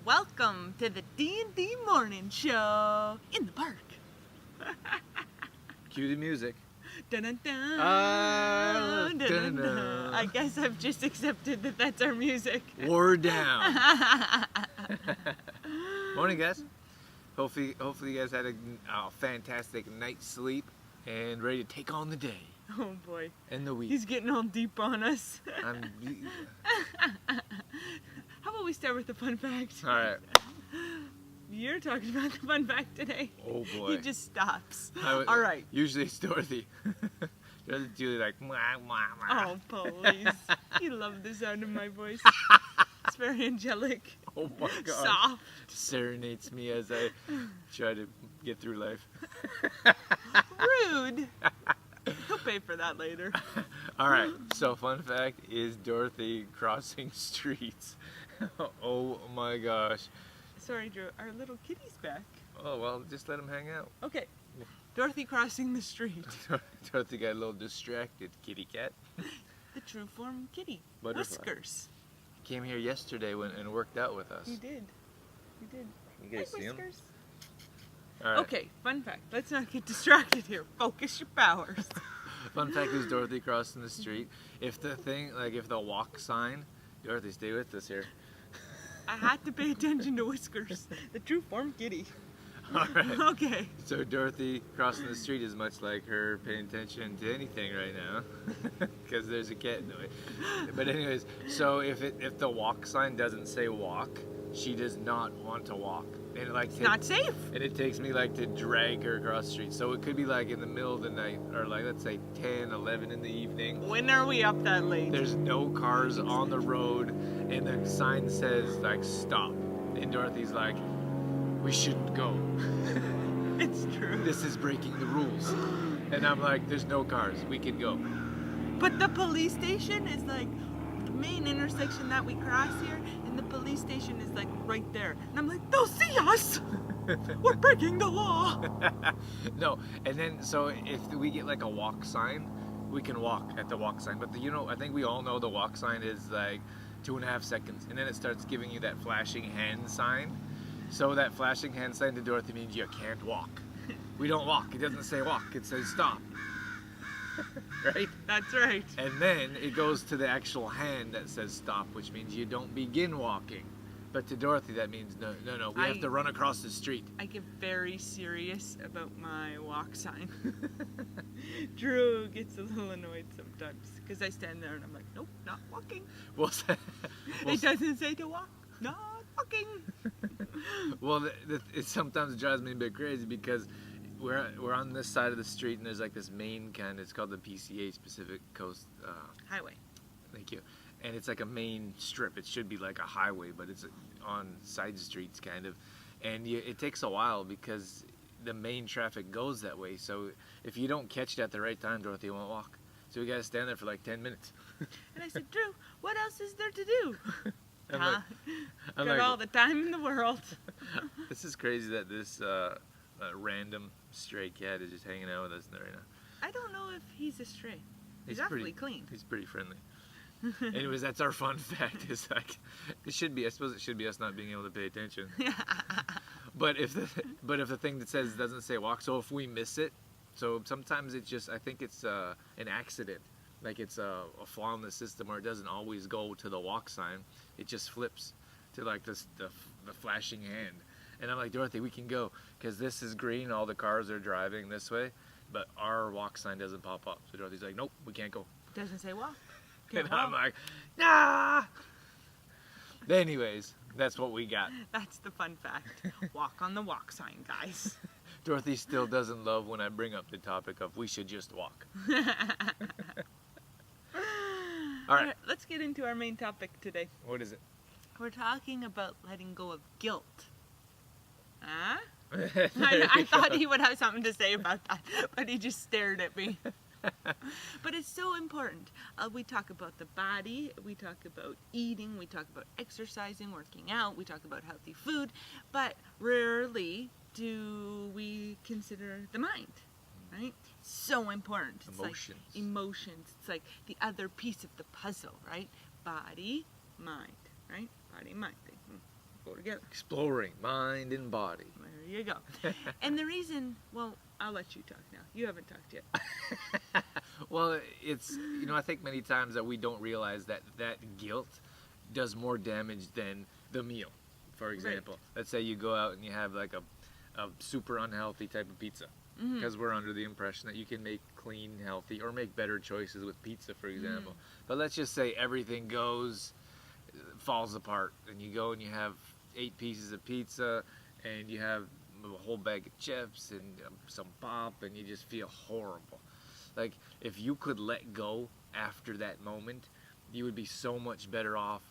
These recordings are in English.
Welcome to the D&D Morning Show in the park. Cue the music. Dun-dun-dun, Dun-dun-dun. dun-dun-dun. I guess I've just accepted that that's our music. War down. Morning, guys. Hopefully you guys had a fantastic night's sleep and ready to take on the day. Oh boy. And the week. He's getting all deep on us. How about we start with the fun fact? All right. You're talking about the fun fact today. Oh boy. He just stops. All right. Usually it's Dorothy. Dorothy's usually like, mwah, mwah, mwah. Oh, please. You love the sound of my voice. It's very angelic. Oh my God. Soft. Serenades me as I try to get through life. Rude. He'll pay for that later. All right. So fun fact is Dorothy crossing streets. Oh my gosh. Sorry, Drew. Our little kitty's back. Oh, well, just let him hang out. Okay. Dorothy crossing the street. Dorothy got a little distracted, kitty cat. The true form kitty. Butterfly. Whiskers. Came here yesterday and worked out with us. He did. He did. You guys Hey, see him? Whiskers. All right. Okay, fun fact. Let's not get distracted here. Focus your powers. Fun fact is Dorothy crossing the street. If the walk sign, Dorothy, stay with us here. I had to pay attention to Whiskers. The true form kitty. All right. Okay. So Dorothy crossing the street is much like her paying attention to anything right now, because there's a cat in the way. But anyways, so if the walk sign doesn't say walk, she does not want to walk, and It's not safe. And it takes me like to drag her across the street. So it could be like in the middle of the night, or like let's say 10, 11 in the evening. When are we up that late? There's no cars on the road, and the sign says like stop, and Dorothy's like, we shouldn't go. It's true. This is breaking the rules. And I'm like, there's no cars, we can go. But the police station is like the main intersection that we cross here, and the police station is like right there. And I'm like, they'll see us! We're breaking the law! No, and then so if we get like a walk sign, we can walk at the walk sign. But I think we all know the walk sign is like 2.5 seconds, and then it starts giving you that flashing hand sign. So that flashing hand sign to Dorothy means you can't walk. We don't walk. It doesn't say walk. It says stop. Right? That's right. And then it goes to the actual hand that says stop, which means you don't begin walking. But to Dorothy, that means no. We have to run across the street. I get very serious about my walk sign. Drew gets a little annoyed sometimes because I stand there and I'm like, nope, not walking. It doesn't say to walk. Not walking. Well, it sometimes drives me a bit crazy because we're on this side of the street and there's like this main it's called the PCH, Pacific Coast Highway. Thank you. And it's like a main strip. It should be like a highway, but it's on side streets kind of. And it takes a while because the main traffic goes that way. So if you don't catch it at the right time, Dorothy won't walk. So we gotta stand there for like 10 minutes. And I said, Drew, what else is there to do? I'm Got like, all the time in the world. This is crazy that this random stray cat is just hanging out with us right now. I don't know if he's a stray. He's pretty awfully clean. He's pretty friendly. Anyways, that's our fun fact. It's like I suppose it should be us not being able to pay attention. But if the thing that says doesn't say walk, so if we miss it, so sometimes I think it's an accident. Like it's a flaw in the system, or it doesn't always go to the walk sign. It just flips to like the flashing hand. And I'm like, Dorothy, we can go because this is green. All the cars are driving this way, but our walk sign doesn't pop up. So Dorothy's like, nope, we can't go. Doesn't say walk. And I'm like, nah. Anyways, that's what we got. That's the fun fact. Walk on the walk sign, guys. Dorothy still doesn't love when I bring up the topic of we should just walk. All right, let's get into our main topic today. what is it? We're talking about letting go of guilt. Huh? There I you thought go. he would have something to say about that, but he just stared at me. But it's so important. We talk about the body, we talk about eating, we talk about exercising, working out, we talk about healthy food, but rarely do we consider the mind, right? So important. It's Emotions. like emotions. It's like the other piece of the puzzle, right? Body, mind, right? Body, mind. go together. Exploring mind and body. There you go. And the reason, well, I'll let you talk now. You haven't talked yet. Well, it's, I think many times that we don't realize that guilt does more damage than the meal. For example, let's say you go out and you have like a super unhealthy type of pizza, because we're under the impression that you can make clean, healthy, or make better choices with pizza, for example. But let's just say everything falls apart, and you go and you have 8 pieces of pizza, and you have a whole bag of chips and some pop, and you just feel horrible. Like, if you could let go after that moment, you would be so much better off,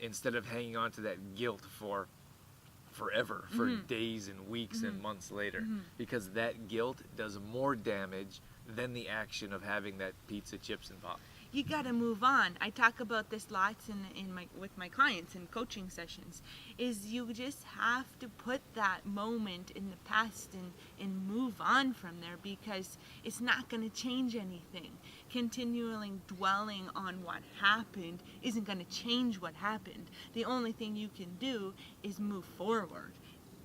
instead of hanging on to that guilt for forever, for days and weeks and months later, because that guilt does more damage than the action of having that pizza, chips, and pop. You got to move on. I talk about this lots with my clients in coaching sessions, is you just have to put that moment in the past and move on from there, because it's not going to change anything. Continually dwelling on what happened isn't going to change what happened. The only thing you can do is move forward,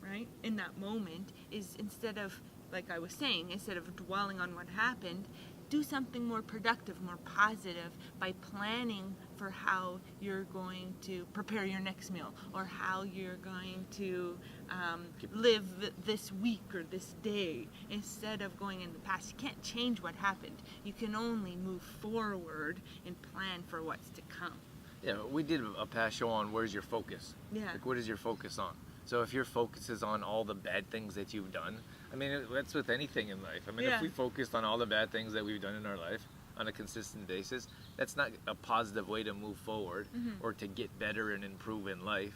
right? In that moment is, instead of, like I was saying, instead of dwelling on what happened, do something more productive, more positive, by planning for how you're going to prepare your next meal, or how you're going to live this week or this day, instead of going in the past. You can't change what happened. You can only move forward and plan for what's to come. Yeah, we did a past show on where's your focus. Yeah. Like, what is your focus on? So if your focus is on all the bad things that you've done, I mean, that's with anything in life. I mean, if we focused on all the bad things that we've done in our life on a consistent basis, that's not a positive way to move forward or to get better and improve in life,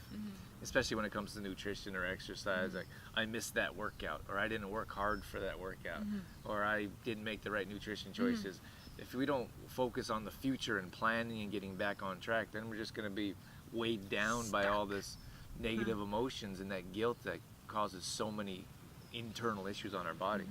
especially when it comes to nutrition or exercise. Like, I missed that workout, or I didn't work hard for that workout, or I didn't make the right nutrition choices. If we don't focus on the future and planning and getting back on track, then we're just going to be weighed down by all this negative emotions and that guilt that causes so many internal issues on our body.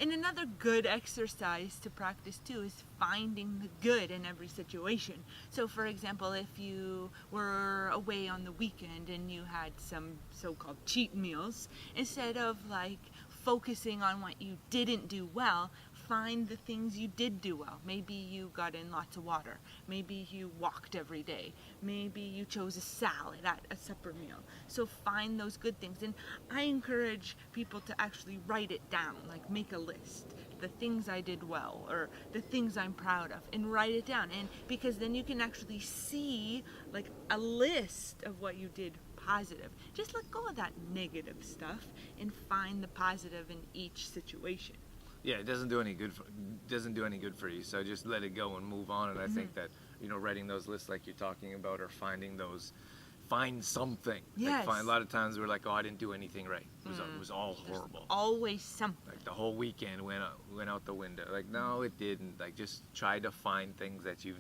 And another good exercise to practice too is finding the good in every situation. So for example, if you were away on the weekend and you had some so-called cheat meals, instead of like focusing on what you didn't do well, find the things you did do well. Maybe you got in lots of water. Maybe you walked every day. Maybe you chose a salad at a supper meal. So find those good things. And I encourage people to actually write it down, like make a list. The things I did well, or the things I'm proud of, and write it down. And because then you can actually see like a list of what you did positive. Just let go of that negative stuff and find the positive in each situation. Yeah, it doesn't do any good for you. So just let it go and move on. And I think that, writing those lists like you're talking about, or find something. Yes. Like, a lot of times we're like, oh, I didn't do anything right. It was all horrible. There's always something. Like the whole weekend went out the window. Like, no, it didn't. Like, just try to find things that you've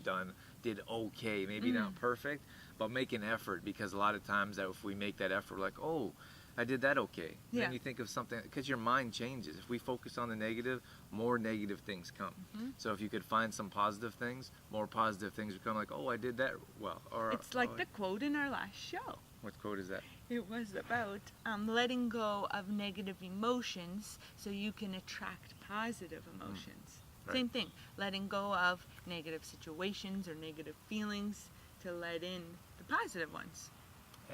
did okay. Maybe not perfect, but make an effort, because a lot of times that if we make that effort, we're like, oh, I did that okay. Yeah. Then you think of something, because your mind changes. If we focus on the negative, more negative things come. So if you could find some positive things, more positive things become, like, oh, I did that well. Or it's like the quote in our last show. What quote is that? It was about letting go of negative emotions so you can attract positive emotions. Right. Same thing, letting go of negative situations or negative feelings to let in the positive ones.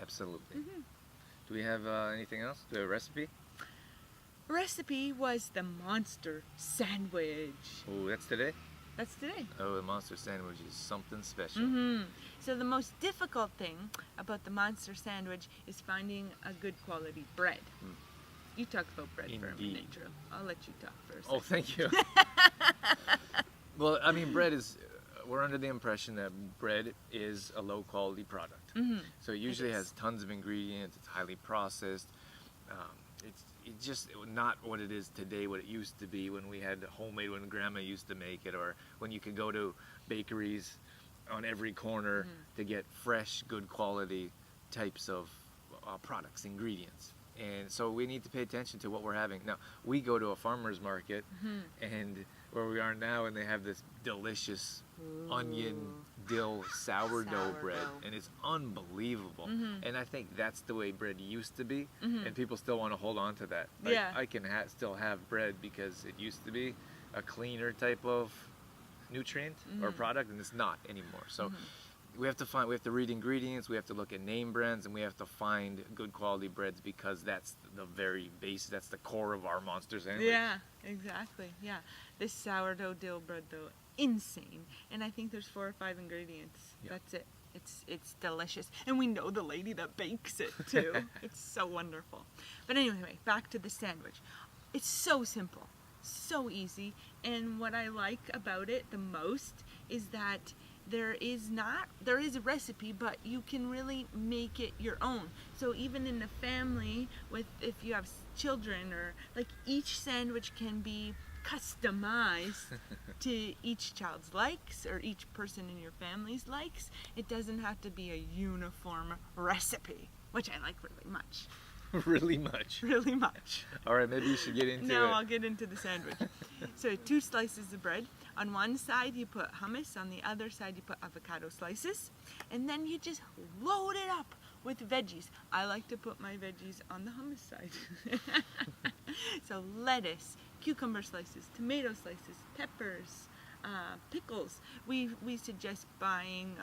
Absolutely. Do we have anything else? Do we have a recipe? Recipe was the monster sandwich. Oh, that's today? That's today. Oh, the monster sandwich is something special. So the most difficult thing about the monster sandwich is finding a good quality bread. You talk about bread for a minute, Drew. I'll let you talk first. Oh, thank you. Well, I mean, we're under the impression that bread is a low quality product. So it usually has tons of ingredients. It's highly processed. It's just not what it is today, what it used to be when we had homemade, when grandma used to make it, or when you could go to bakeries on every corner to get fresh, good quality types of products, ingredients. And so we need to pay attention to what we're having. Now, we go to a farmer's market and where we are now, and they have this delicious onion dill sourdough bread, and it's unbelievable. And I think that's the way bread used to be, and people still want to hold on to that. Like, I can still have bread because it used to be a cleaner type of nutrient or product, and it's not anymore. So we have to read ingredients, we have to look at name brands, and we have to find good quality breads, because that's the very base, that's the core of our monster sandwich. Yeah, exactly. Yeah, this sourdough dill bread though, insane. And I think there's 4 or 5 ingredients. That's it. It's delicious, and we know the lady that bakes it too. It's so wonderful. But anyway, back to the sandwich. It's so simple, so easy, and what I like about it the most is that there is a recipe, but you can really make it your own. So even in a family if you have children, or like, each sandwich can be customized to each child's likes, or each person in your family's likes. It doesn't have to be a uniform recipe, which I like really much. Really much. Really much. All right, maybe you should get into it. No, I'll get into the sandwich. So 2 slices of bread. On one side you put hummus, on the other side you put avocado slices, and then you just load it up with veggies. I like to put my veggies on the hummus side. So lettuce, cucumber slices, tomato slices, peppers, pickles. We suggest buying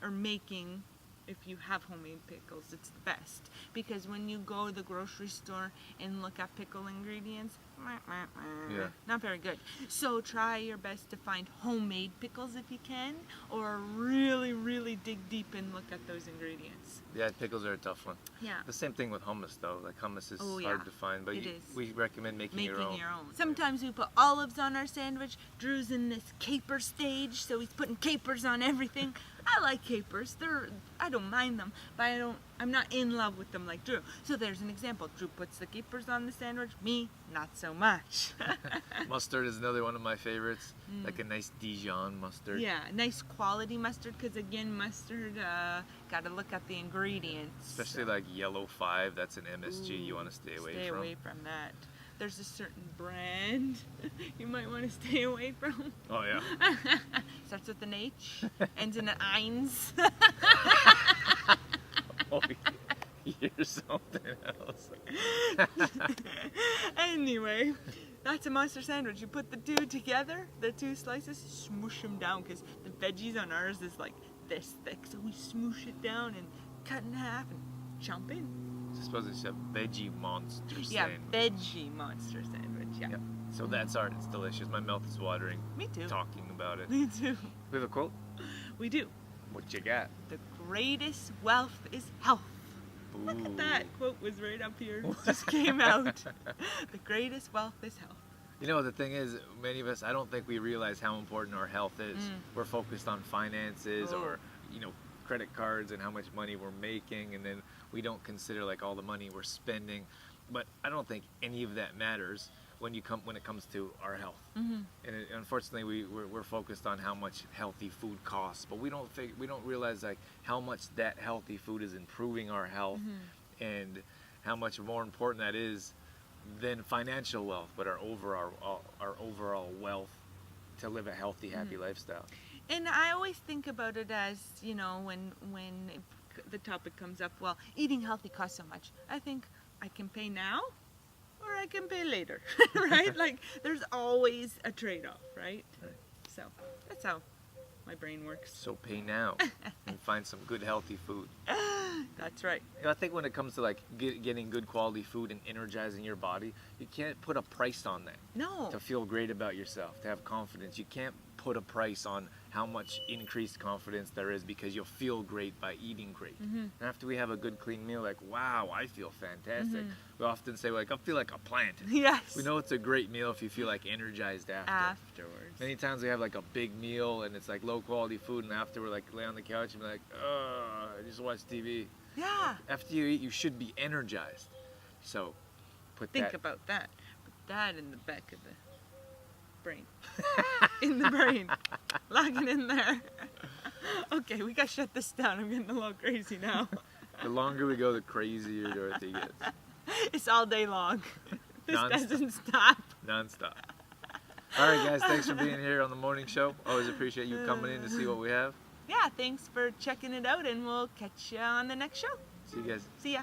or making, if you have homemade pickles, it's the best, because when you go to the grocery store and look at pickle ingredients, not very good. So try your best to find homemade pickles if you can, or really, really dig deep and look at those ingredients. Yeah, pickles are a tough one. Yeah. The same thing with hummus though. Like, hummus is hard to find, but we recommend making your own. Sometimes we put olives on our sandwich. Drew's in this caper stage, so he's putting capers on everything. I like capers. I don't mind them, but I'm not in love with them like Drew. So there's an example. Drew puts the capers on the sandwich. Me, not so much. Mustard is another one of my favorites. Like a nice Dijon mustard. Yeah, nice quality mustard, because again, mustard, gotta look at the ingredients. Especially like yellow 5, that's an MSG you want to stay away from. Stay away from that. There's a certain brand you might want to stay away from. Oh, yeah. Starts with an H, ends in an Eins. Oh, here's something else. Anyway, that's a monster sandwich. You put the 2 together, the 2 slices, smoosh them down, because the veggies on ours is like this thick. So we smoosh it down and cut in half and chomp in. I suppose it's a veggie monster sandwich. Yeah, veggie monster sandwich, yeah. So it's delicious. My mouth is watering. Me too. Talking about it. Me too. We have a quote? We do. What you got? The greatest wealth is health. Ooh. Look at that. Quote was right up here. Just came out. The greatest wealth is health. You know, the thing is, many of us, I don't think we realize how important our health is. We're focused on finances or, credit cards and how much money we're making, and then we don't consider like all the money we're spending. But I don't think any of that matters when it comes to our health. And unfortunately, we're focused on how much healthy food costs, but we don't realize like how much that healthy food is improving our health, and how much more important that is than financial wealth, but our overall wealth to live a healthy, happy lifestyle. And I always think about it as, when the topic comes up, well, eating healthy costs so much. I think I can pay now or I can pay later, right? Like, there's always a trade-off, right? So that's how my brain works. So pay now and find some good, healthy food. That's right. I think when it comes to like getting good quality food and energizing your body, you can't put a price on that. No. To feel great about yourself, to have confidence, you can't put a price on how much increased confidence there is, because you'll feel great by eating great. And after we have a good clean meal, like, wow, I feel fantastic. We often say, like, I feel like a plant. Yes. We know it's a great meal if you feel like energized afterwards. Many times we have like a big meal and it's like low quality food, and after we're like lay on the couch and be like, oh, I just watched TV. Yeah. After you eat, you should be energized. So think about that. Put that in the back of the brain. In the brain. Lock it in there. Okay, we gotta shut this down. I'm getting a little crazy now. The longer we go, the crazier Dorothy gets. It's all day long. This Non-stop. doesn't stop. Non-stop. All right, guys. Thanks for being here on the morning show. Always appreciate you coming in to see what we have. Yeah, thanks for checking it out, and we'll catch you on the next show. See you guys. See ya.